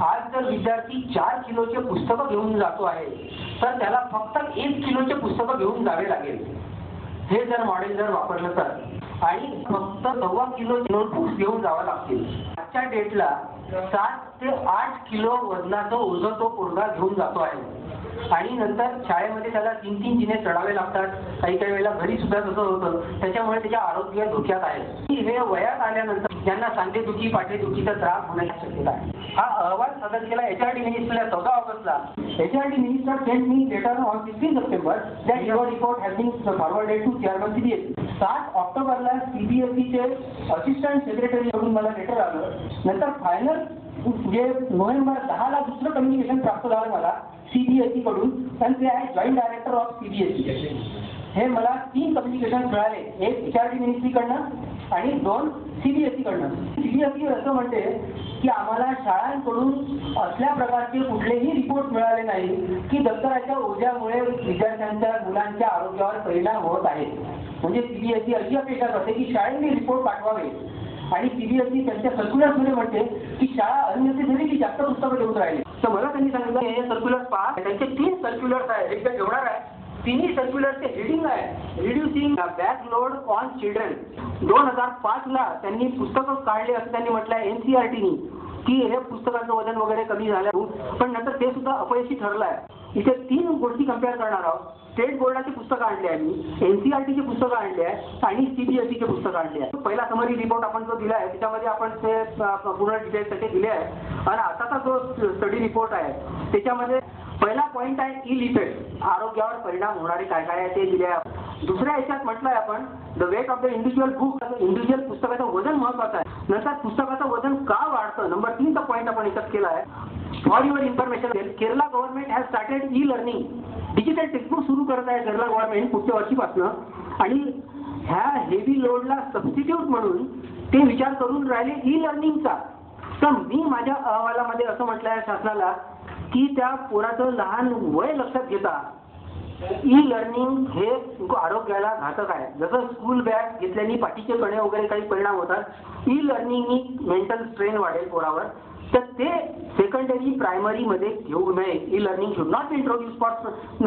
आज जर विद्यार्थी 4 किलोचे पुस्तकं घेऊन जातो आहे तर त्याला फक्त 1 किलोचे पुस्तकं घेऊन जावे लागेल. हे जर मॉडेल जर वापरलं तर आणि फक्त 1.25 किलो नोटबुक्स घेऊन जावं लागतील. आजच्या डेटला 7 ते 8 किलो वजनाचं ओझं तो पोरगा घेऊन जातो आहे आणि नंतर शाळेमध्ये त्याला 3 जिने चढावे लागतात. काही वेळेला घरी सुद्धा तसं होतं. त्याच्यामुळे त्याचे आरोग्य धोक्यात आहे. हे वयात आल्यानंतर त्यांना सांधेदुखी पाठेदुखीचा त्रास होण्याची शक्यता आहे. हा अहवाल सादर केला HRD मिनिस्टरला 14 ऑगस्टला. HRD minister sent me later on 16 September that your report has been forwarded to chairman CBSE. 7 ऑक्टोबरला CBSEचे असिस्टंट सेक्रेटरी कडून मला लेटर आलं. नंतर फायनल जे नोव्हेंबर 10ला दुसरं कम्युनिकेशन प्राप्त झालं मला CBSE कडून आणि ते आहे जॉईंट डायरेक्टर ऑफ CBSE. हे मला 3 कम्युनिकेशन मिळाले. एक HRD मिनिस्ट्रीकडनं आणि 2 CBSE कडनं. CBSE असं म्हणते की आम्हाला शाळांकडून असल्या प्रकारचे कुठलेही रिपोर्ट मिळाले नाही की दप्तराच्या ओझ्यामुळे विद्यार्थ्यांच्या मुलांच्या आरोग्यावर परिणाम होत आहे. म्हणजे CBSE अशी अपेक्षा करते की शाळेने रिपोर्ट पाठवावे आणि CBSE त्यांच्या सर्क्युलर्समध्ये म्हणते की शाळा अननेसेसरी की जास्त पुस्तकं देऊन राहिले. तर मला त्यांनी सांगितलं हे सर्क्युलर्स पहा. त्यांचे 3 सर्क्युलर्स आहेत. एक ठेवणार आहे. तिन्ही सर्क्युलरचे हेडिंग आहे रिड्युसिंग बॅकलोड ऑन चिल्ड्रन. 2005ला त्यांनी पुस्तकं काढले असं त्यांनी म्हटलं आहे NCERTनी की हे पुस्तकाचं वजन वगैरे कमी झालं. पण नंतर ते सुद्धा अपयशी ठरलं आहे. इथे 3 गोष्टी कम्पेअर करणार आहोत. स्टेट बोर्डाची पुस्तकं आणली आहे मी, NCERTची पुस्तकं आणली आहे आणि CBSEची पुस्तकं आणली आहे. पहिला समरी रिपोर्ट आपण जो दिला आहे त्याच्यामध्ये आपण ते पूर्ण डिटेल्स त्याचे दिले आहे आणि आताचा जो स्टडी रिपोर्ट आहे त्याच्यामध्ये पहिला पॉईंट आहे इल इफेक्ट. आरोग्यावर परिणाम होणारे काय काय आहे ते दिले आहे. दुसऱ्या ह्याच्यात म्हटलंय आपण the weight of the individual book. Individual पुस्तकाचं वजन महत्वाचं आहे. नंतर पुस्तकाचं वजन का वाढतं नंबर 3चा पॉईंट आपण याच्यात केला आहे. For your information Kerala government has started e learning. Digital textbook सुरू करत आहे केरला गव्हर्नमेंट पुढच्या वर्षीपासून आणि ह्या हेवी लोडला सबस्टिट्यूट म्हणून ते विचार करून राहिले ई लर्निंगचा. तर मी माझ्या अहवालामध्ये असं म्हटलं आहे शासनाला की त्या पोराचं लहान वय लक्षात घेता ई लर्निंग हे आरोग्याला घातक आहे. जसं स्कूल बॅग घेतल्याने पाठीचे कणे वगैरे काही परिणाम होतात. ई लर्निंगनी मेंटल स्ट्रेन वाढेल पोरावर. तर ते सेकंडरी प्रायमरीमध्ये घेऊ नये. E learning should not be introduce for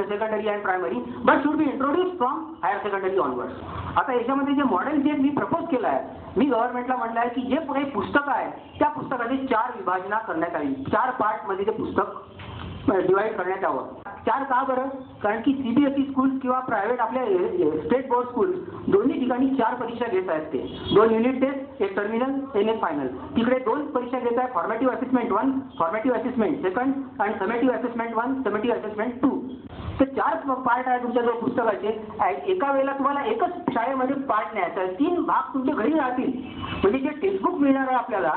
secondary and primary but should be introduce from higher secondary onwards. आता याच्यामध्ये जे मॉडेल जे मी प्रपोज केलं आहे मी गव्हर्नमेंटला म्हटलं आहे की जे काही पुस्तकं आहे त्या पुस्तकाची 4 विभाजना करण्यात यावी. 4 पार्टमध्ये ते पुस्तक डिवाइड करण्यात यावं. 4 का बरं? कारण की CBSE स्कूल किंवा प्रायव्हेट आपल्या स्टेट बोर्ड स्कूल दोन्ही ठिकाणी 4 परीक्षा घेत आहेत. ते 2 युनिट टेस्ट, एक टर्मिनल, एक फायनल. तिकडे 2 परीक्षा घेत आहे. फॉर्मेटिव्ह असेसमेंट 1, फॉर्मेटिव्ह असेसमेंट 2 आणि समेटिव्ह असेसमेंट 1, समेटिव्ह असेसमेंट 2. तर 4 पार्ट आहे तुमच्या जो पुस्तकाचे. एका वेळेला तुम्हाला एकच शाळेमध्ये पार्ट न्यायचा आहे. 3 भाग तुमच्या घरी राहतील. म्हणजे जे टेक्स्टबुक मिळणार आहे आपल्याला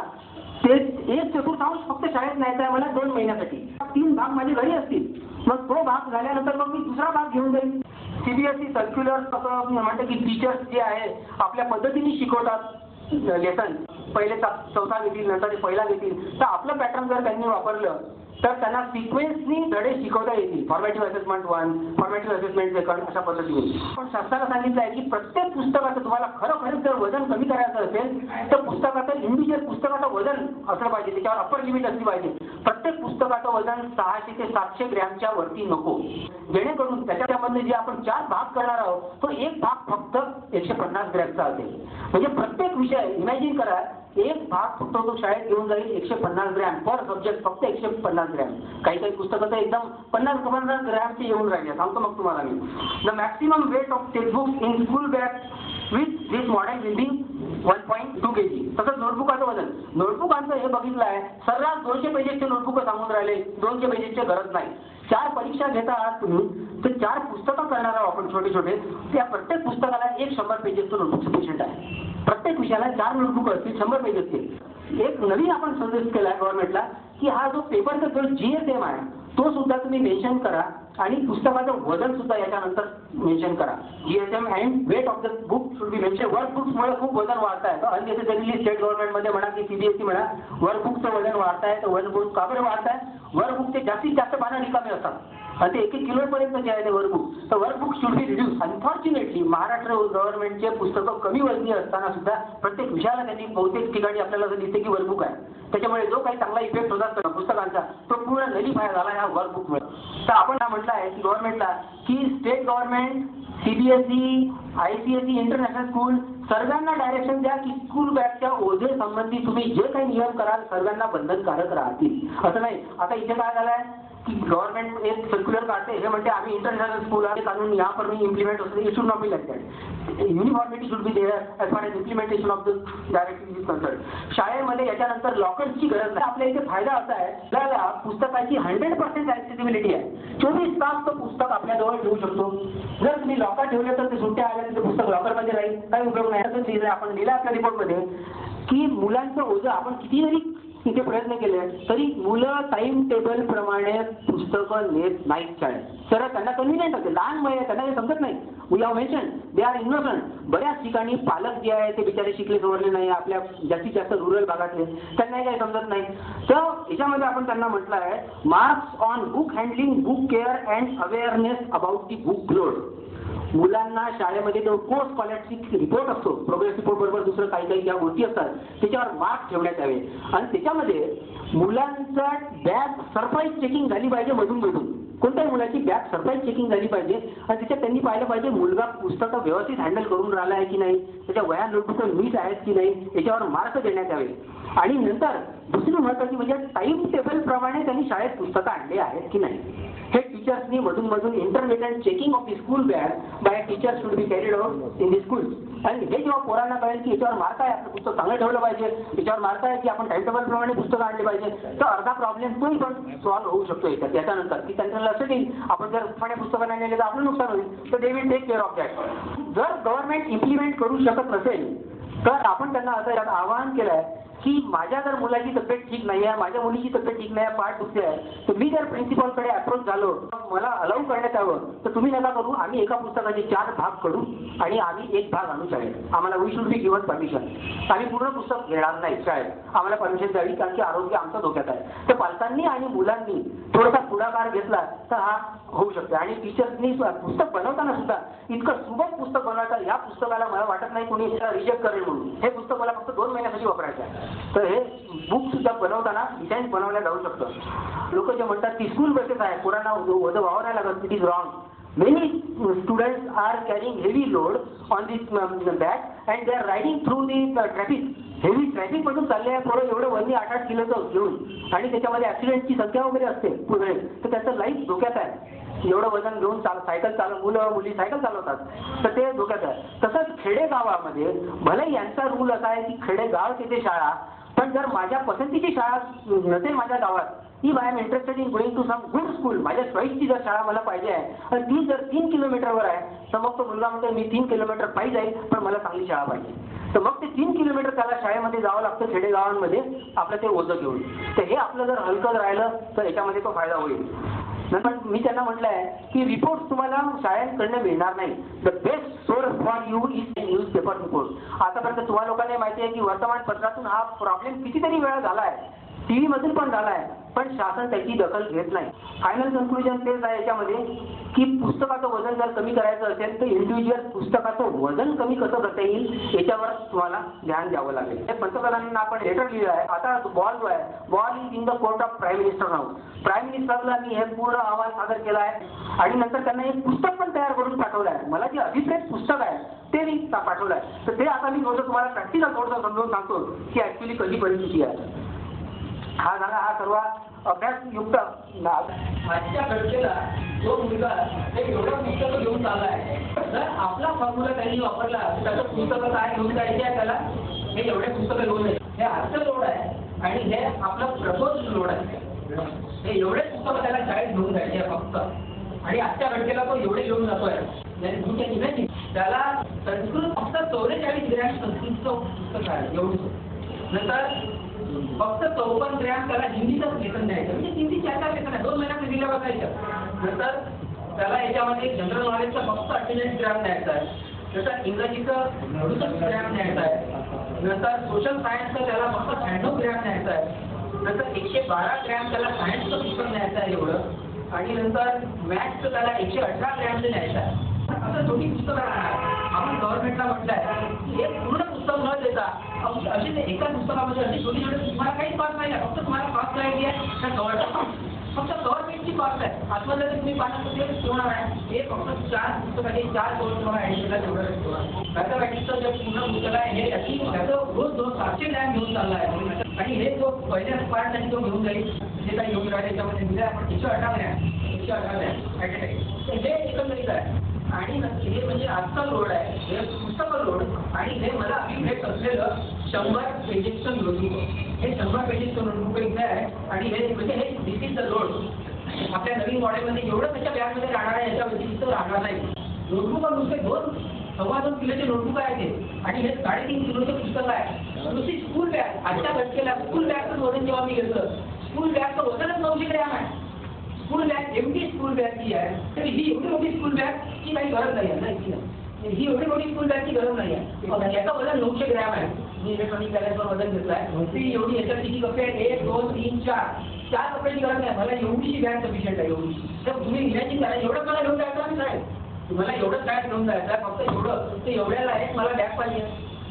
ते 1/4 फक्त शाळेत न्यायचा आहे मला 2 महिन्यासाठी. 3 भाग माझे घरी असतील. मग तो भाग झाल्यानंतर मग मी दुसरा भाग घेऊन जाईल. CBSE सर्क्युलर असं म्हणतं की टीचर्स जे आहे आपल्या पद्धतीने शिकवतात लेसन. पहिले 4था घेतील नंतर 1ला घेतील. तर आपलं पॅटर्न जर त्यांनी वापरलं तर त्यांना सिक्वेन्सनी धडे शिकवता येतील. फॉर्मेटिव्ह असेसमेंट 1, फॉर्मेटिव्ह असेसमेंट 2 अशा पद्धतीने. पण शासनाला सांगितलं आहे की प्रत्येक पुस्तकाचं तुम्हाला खरोखरच जर वजन कमी करायचं असेल तर पुस्तकाचं इंडिव्हिज्युअल पुस्तकाचं वजन असलं पाहिजे. त्याच्यावर अप्पर लिमिट असली पाहिजे. प्रत्येक पुस्तकाचं वजन 600 ते 700 ग्रॅमच्या वरती नको. जेणेकरून त्याच्यामध्ये जे आपण 4 भाग करणार आहोत तो एक भाग फक्त 150 ग्रॅमचा असेल. म्हणजे प्रत्येक विषय इमॅजिन करा एक भाग फक्त तो शाळेत घेऊन जाईल 150 ग्रॅम पर सब्जेक्ट. फक्त 150 ग्रॅम. काही काही पुस्तकं तर एकदम 50 ग्रॅमचे येऊन राहिले. सांगतो मग तुम्हाला मी. The maximum weight of textbook in school bag with this model will be 1.2 kg. तसंच नोटबुकाचं वजन. नोटबुकांचं हे बघितलं आहे सर्रास 200 पेजेसचे नोटबुक सांगून राहिले. 200 पेजेसची गरज नाही. 4 परीक्षा घेता आहात तुम्ही तर 4 पुस्तकं करणार आहोत आपण छोटे छोटे. त्या प्रत्येक पुस्तकाला 100 पेजेसचं नोटबुक सफिशियंट आहे. प्रत्येक विषयाला 4 नोटबुक असतील 100 पेजेसचे. एक नवीन आपण सजेस्ट केला आहे गव्हर्नमेंटला की हा जो पेपरचा जो GSM आहे तो सुद्धा तुम्ही मेन्शन करा आणि पुस्तकाचं वजन सुद्धा याच्यानंतर मेन्शन करा. GSM and weight of the book should be mention. वर्कबुक्समुळे खूप वजन वाढत आहे. अननेसेसरीली स्टेट गव्हर्नमेंटमध्ये म्हणा की CBSE म्हणा, वर्कबुकचं वजन वाढत आहे. तर वर्कबुक का बरं वाढत आहे? वर्कबुकचे जास्तीत जास्त पानं रिकामे असतात आणि ते 1-1 किलोपर्यंत जे आहे ते वर्कबुक. तर workbook should be reduce. Unfortunately Maharashtra गव्हर्नमेंटचे पुस्तकं कमी वजनी असताना सुद्धा प्रत्येक विषयाला त्यांनी बहुतेक ठिकाणी आपल्याला असं दिसते की वर्कबुक आहे. त्याच्यामुळे जो काही चांगला इफेक्ट होता पुस्तकांचा तो पूर्ण नलिफाय झाला या वर्कबुकमुळे. तर आपण हा म्हटलं आहे की गव्हर्नमेंटला की state government, CBSE, ICSE, international school सर्वांना डायरेक्शन द्या की स्कूल बॅगच्या ओझे संबंधी तुम्ही जे काही नियम कराल सर्वांना बंधनकारक राहतील. असं नाही. आता इथे काय झालंय की गव्हर्नमेंट एक सर्क्युलर काढते, हे म्हणते आम्ही इंटरनॅशनल स्कूल आहे कानून यहाँ पर नहीं इम्प्लिमेंट होते. It should not be like that. Uniformity should be there as far as implementation of the directive is concern. शाळेमध्ये याच्यानंतर लॉकर्सची गरज नाही. आपल्या इथे फायदा असा आहे आपल्याला पुस्तकाची 100% ॲक्सेसिबिलिटी आहे. 24 तास तो पुस्तक आपल्याजवळ ठेवू शकतो. जर तुम्ही लॉकर ठेवले तर ते सुट्ट्या आल्या तर ते पुस्तक लॉकरमध्ये राहील, काही उपयोग नाही. असं लिहिलं आपण लिहिलं आपल्या रिपोर्टमध्ये की मुलांचं ओझं आपण किती जरी तिथे प्रयत्न केले तरी मुलं टाइम टेबल प्रमाणे पुस्तकं नेत नाहीत शाळेत. तर त्यांना कन्व्हिनियंट असते. लहान मुलं त्यांना हे समजत नाही. We have mention they are innocent. बऱ्याच ठिकाणी पालक जे आहे ते बिचारे शिकले सवरले नाही, आपल्या जास्तीत जास्त रुरल भागातले, त्यांनाही काही समजत नाही. तर याच्यामध्ये आपण त्यांना म्हटलं आहे marks on book handling, book care and awareness about the book load. मुलांना शाळेमध्ये जो कोर्स स्कॉलरशिप रिपोर्ट असतो, प्रोग्रेस रिपोर्ट बरोबर दुसरं काही काही ज्या गोष्टी असतात त्याच्यावर मार्क्स ठेवण्यात यावे. आणि त्याच्यामध्ये मुलांचा बॅग सरप्राईज चेकिंग झाली पाहिजे मधून. कोणत्याही मुलाची बॅग सरप्राईज चेकिंग झाली पाहिजे आणि त्याच्यात त्यांनी पाहिलं पाहिजे मुलगा पुस्तकं व्यवस्थित हँडल करून राहिला आहे की नाही, त्याच्या वह्या नोटबुक नीट आहेत की नाही, याच्यावर मार्क देण्यात यावे. आणि नंतर दुसरी महत्त्वाची म्हणजे टाइम टेबल प्रमाणे त्यांनी शाळेत पुस्तकं आणले आहेत की नाही हे टीचर्सनी मधून intermediate checking of the school bag by teacher should be carried out in the school. आणि हे जेव्हा पोरांना कळेल की याच्यावर मार्क आहे, आपलं पुस्तक चांगलं ठेवलं पाहिजे, याच्यावर मार्क आहे की आपण टाइम टेबल प्रमाणे पुस्तकं आणले पाहिजे, तर अर्धा प्रॉब्लेम तोही पण सॉल्व्ह होऊ शकतो याच्यानंतर. की त्यांना लक्षात येईल आपण जर पुस्तकं नाही नेले तर आपलं नुकसान होईल. तर they will take care of that. जर गव्हर्नमेंट इम्प्लिमेंट करू शकत नसेल तर आपण त्यांना असं आवाहन केलं आहे की माझ्या जर मुलाची तब्येत ठीक नाही आहे, माझ्या मुलीची तब्येत ठीक नाही आहे, पाठ दुखते आहे, तर मी जर प्रिन्सिपॉलकडे अप्रोच झालो मला अलाउ करण्यात यावं. तर तुम्ही नका करू, आम्ही एका पुस्तकाचे 4 भाग करू आणि आम्ही 1 भाग आणू शाळेत. आम्हाला we should be given permission. आम्ही पूर्ण पुस्तक घेणार नाही शाळेत, आम्हाला परमिशन द्यावी कारण की आरोग्य आमचं धोक्यात आहे. तर पालकांनी आणि मुलांनी थोडासा पुढाकार घेतला तर हा होऊ शकतो. आणि टीचर्सनी पुस्तक बनवताना सुद्धा इतकं सुबक पुस्तक बनवायचं, या पुस्तकाला मला वाटत नाही कोणी रिजेक्ट करेल म्हणून. हे पुस्तक मला फक्त 2 महिन्यासाठी वापरायचं आहे. तर हे बुक सुद्धा बनवताना डिझाईन बनवल्या जाऊ शकतं. लोक जे म्हणतात की स्कूल बसेस आहे पोरांना ओझं व्हावं नाही लागत, it is wrong. Many students are carrying heavy load on this back and they are riding through the traffic. Heavy traffic मधून चालले आहे पोरं एवढं वरनी 8-8 किलोचं घेऊन आणि त्याच्यामध्ये ऍक्सिडेंटची संख्या वगैरे असते पुढे, तर त्याचं लाईफ धोक्यात आहे. एवढं वजन घेऊन सायकल मुलं मुली सायकल चालवतात तर ते धोक्यात आहे. तसंच खेडेगावामध्ये भले यांचा रूल असा आहे की खेडेगाव तिथे शाळा, पण जर माझ्या पसंतीची शाळा नसेल माझ्या गावात, if I am interested in going to some good school, माझ्या चॉईसची जर शाळा मला पाहिजे आहे आणि ती जर 3 किलोमीटरवर आहे तर मग तो मुलगा म्हणतो मी 3 किलोमीटर पाहिजे जाईल पण मला चांगली शाळा पाहिजे. तर मग ते 3 किलोमीटर त्याला शाळेमध्ये जावं लागतं खेडेगावांमध्ये आपलं ते ओझं घेऊन. तर हे आपलं जर हलकं राहिलं तर याच्यामध्ये तो फायदा होईल. नंतर मी त्यांना म्हटलं आहे की रिपोर्ट तुम्हाला शाळांकडनं मिळणार नाही. The best source for you is newspaper report. आतापर्यंत तुम्हा लोकांना माहिती आहे की वर्तमानपत्रातून हा प्रॉब्लेम कितीतरी वेळा झाला आहे, TV मधून पण झाला आहे, पण शासन त्याची दखल घेत नाही. फायनल कन्क्लुजन तेच आहे याच्यामध्ये की पुस्तकाचं वजन जर कमी करायचं असेल तर इंडिव्हिज्युअल पुस्तकाचं वजन कमी कसं करता येईल याच्यावर तुम्हाला ध्यान द्यावं लागेल. पंतप्रधानांना आपण लेटर लिहिलं आहे. आता बॉल जो आहे, ball is in the court of prime minister now. Prime मिनिस्टरला मी हे पूर्ण अहवाल सादर केला आहे आणि नंतर त्यांना एक पुस्तक पण तयार करून पाठवलं आहे. मला जे अभिप्रेत पुस्तक आहे ते मी पाठवलं आहे. तर ते आता मी थोडंसं तुम्हाला प्रॅक्टिकल थोडंसं समजावून सांगतो की ऍक्च्युली कधी परिस्थिती आहे. हा झाला हा सर्व अभ्यासयुक्त भाग. आजच्या घटनेला जो मुलगा एक एवढं पुस्तकं घेऊन चालला आहे, जर आपला फॉर्म्युला त्यांनी वापरला त्याचं पुस्तकं काय घेऊन जायचे आहे त्याला, हे एवढे पुस्तकं घेऊन जायचे, हे आजचं लोड आहे आणि हे आपलं प्रपोज लोड आहे. हे एवढे पुस्तकं त्याला शाळेत घेऊन जायचे आहे फक्त. आणि आजच्या घटनेला तो एवढे घेऊन जातोय त्याला संस्कृत फक्त 44 ग्रॅम संस्कृतचं पुस्तक आहे एवढं. नंतर फक्त 54 ग्रॅम त्याला हिंदीचं लेखन द्यायचं, म्हणजे हिंदी 4 लेखन आहे, 2 महिन्यात दिलं बघायचं. नंतर त्याला याच्यामध्ये जनरल नॉलेजचं फक्त 48 ग्रॅम न्यायचं आहे. नंतर इंग्रजीचं 68 ग्रॅम न्यायचं आहे. नंतर सोशल सायन्सचं त्याला फक्त 96 ग्रॅम न्यायचं आहे. नंतर 112 ग्रॅम त्याला सायन्सचं पुस्तक न्यायचं आहे एवढं. आणि नंतर मॅथ्सचं त्याला 118 ग्रॅमचं न्यायचं आहे. असं छोटी पुस्तकं राहणार. आपण गव्हर्नमेंटला म्हटलंय हे पूर्ण पुस्तक न देता अशी ते एका पुस्तकामध्ये अशी छोटी छोटी तुम्हाला काहीच कॉस्ट नाही आहे. फक्त तुम्हाला कॉस्ट करायची आहे त्या गव्हर्नमेंट फक्त गव्हर्नमेंटची कॉस्ट आहे. आतमध्ये तुम्ही पाहता ते ठेवणार आहे. हे फक्त 4 पुस्तकाचे 4 कोर्स तुम्हाला ॲडिशनल तेवढं ठेवणार. मॅथमॅटिक्सचं जे पूर्ण पुस्तक आहे हे त्याचं रोज 700 ग्रॅम घेऊन चालला आहे. आणि हे जो पहिल्या पार्टसाठी तो घेऊन जाईल जे काही योग्य आहे त्याच्यामध्ये दिलं आपण 118 ग्रॅम ॲट हे एकंदरीत आहे. आणि हे म्हणजे आजचा लोड आहे हे पुस्तक लोड. आणि हे मला भेट असलेलं 100 पेजेसचं नोटबुक हे 100 पेजेसचं नोटबुक इथे आहे. आणि हे म्हणजे हे दिस इज द लोड. आपल्या नवीन मॉडेलमध्ये एवढं त्याच्या बॅगमध्ये राहणार आहे याच्या व्यतिरिक्त राहणार नाही. नोटबुक नुसते 2.25 किलोचे नोटबुक आहे ते. आणि हे 3.5 किलोचे पुस्तक आहे. नुसती स्कूल बॅग आजच्या घटकेला स्कूल बॅगचं वजन जेव्हा मी घेतलं स्कूल बॅगचं वजनच 900 ग्रॅम आहे. स्कूल बॅग एवढी स्कूल बॅग जी आहे तर ही एवढी मोठी स्कूल बॅग ची काही गरज नाही आहे. ही एवढी मोठी स्कूल बॅगची गरज नाही आहे. याचं वजन 900 ग्रॅम आहे. मी इलेक्ट्रॉनिक बॅगेसवर वजन घेतलं आहे. ती एवढी याच्यात किती कपडे आहेत 1 2 3 4 कपड्याची गरज नाही. मला एवढीशी बॅग सफिशियंट आहे एवढी. तर तुम्ही इमॅजिन करा एवढं मला घेऊन जायचं नाही. तुम्हाला एवढं काय घेऊन जायचं आहे फक्त एवढं ते एवढ्याला आहे मला बॅग पाहिजे.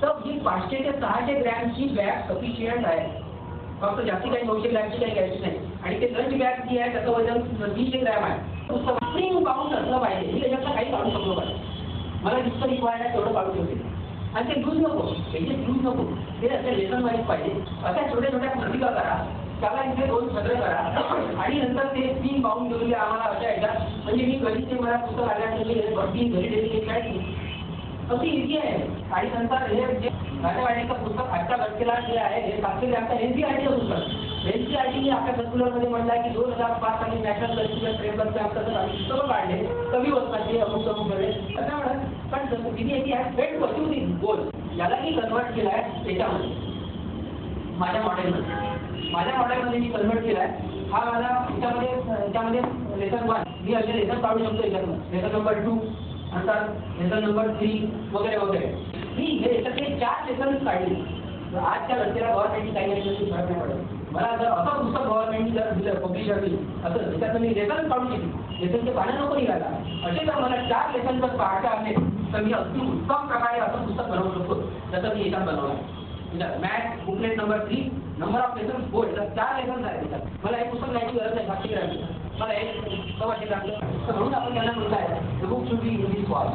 तर ही 500 ते 600 ग्रॅमची बॅग सफिशियंट आहे. फक्त जास्ती काही 900 ग्रॅमची काही घ्यायची नाही. आणि ते लंच बॅग जी आहे त्याचं वजन 300 ग्रॅम आहे. स्प्रिंग बाउंड असलं पाहिजे. मी त्याच्यातलं काही काढू शकलो पाहिजे. मला जितकं रिक्वायर्ड आहे तेवढं काढू शकते. आणि ते लूज नको त्याचे लूज नको ते असे लेसन वाईज पाहिजे. अशा छोट्या छोट्या पुस्तिका करा. त्याला इथे 2 सदर करा. आणि नंतर ते 3 बाउंड घेऊन द्या आम्हाला अशा ह्याच्यात. म्हणजे मी घरी ते मला पुस्तक आल्यानंतर घरी डेली काय अशी इझी आहे. आणि नंतर हे जे मॅथमॅटिक्सचं पुस्तक आजच्या घटकेला जे आहे हे 700 ग्रॅमचं NCERTचं पुस्तक. NCERTने आपल्या सर्क्युलरमध्ये म्हटलं आहे की 2005 साली नॅशनल करिक्युलर फ्रेमवर्कचे आमचं पुस्तकं काढले कमी वजनाचे अमुक वेळेस त्याच्यामुळे पण तिने has failed to achieve this goal यालाही कन्वर्ट केलं आहे त्याच्यामध्ये माझ्या मॉडेलमध्ये मी कन्वर्ट केला आहे. हा माझा याच्यामध्ये लेसन 1 मी असे लेसन काढू शकतो याच्यातून. लेसन नंबर 2 नंतर लेसन नंबर 3 वगैरे वगैरे. मी हे याच्यातले 4 लेसन काढले. आजच्या घटनेला गव्हर्नमेंटची काही फरक नाही पडत. मला जर असं पुस्तक गव्हर्नमेंटनी जर दिलं पब्लिशर दिली असं त्याच्यात मी लेसन काढू शकतो. लेसनचे पानं नको निघायला. असे जर मला 4 लेसन जर पाहायचे आले तर मी अगदी उत्तम प्रकारे असं पुस्तक बनवू शकतो जसं मी याच्यात बनवलं आहे. Math booklet number 3 number of lesson 4 याच्यात 4 लेसन आहेत त्याच्यात. मला हे पुस्तक घ्यायची गरज नाही 700 ग्रॅमची. मला हे सव्वाशे ग्रॅमचं. तर म्हणून आपण त्यांना म्हटलं आहे book should be in this wall.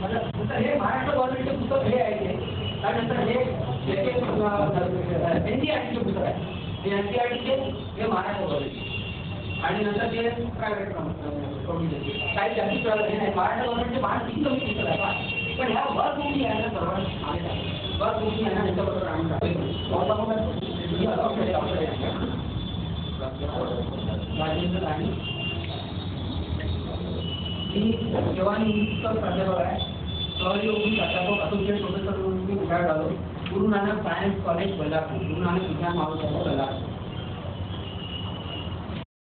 नंतर हे महाराष्ट्र गव्हर्नमेंटचे पुस्तक हे आहे ते. त्यानंतर हे NCERTचे पुस्तक आहे. हे NCERTचे हे महाराष्ट्र गव्हर्नमेंट. आणि नंतर ते प्रायव्हेट काही जास्ती हे नाही. महाराष्ट्र गव्हर्नमेंटचे 5 किती कमी पुस्तक आहे. पण ह्या वर्क बुकनी आहे ना सर्वांना वर्क बुकनी आहे ना त्याच्याबरोबर आम्ही जेव्हा मी पुस्तक प्राध्यापक आहे सहयोगी प्राध्यापक असोसिएट प्रोफेसर म्हणून मी रिटायर्ड झालो. गुरु नानक सायन्स कॉलेज कोल्हापूर गुरु नानक विज्ञान महाविद्यालय कोल्हापूर.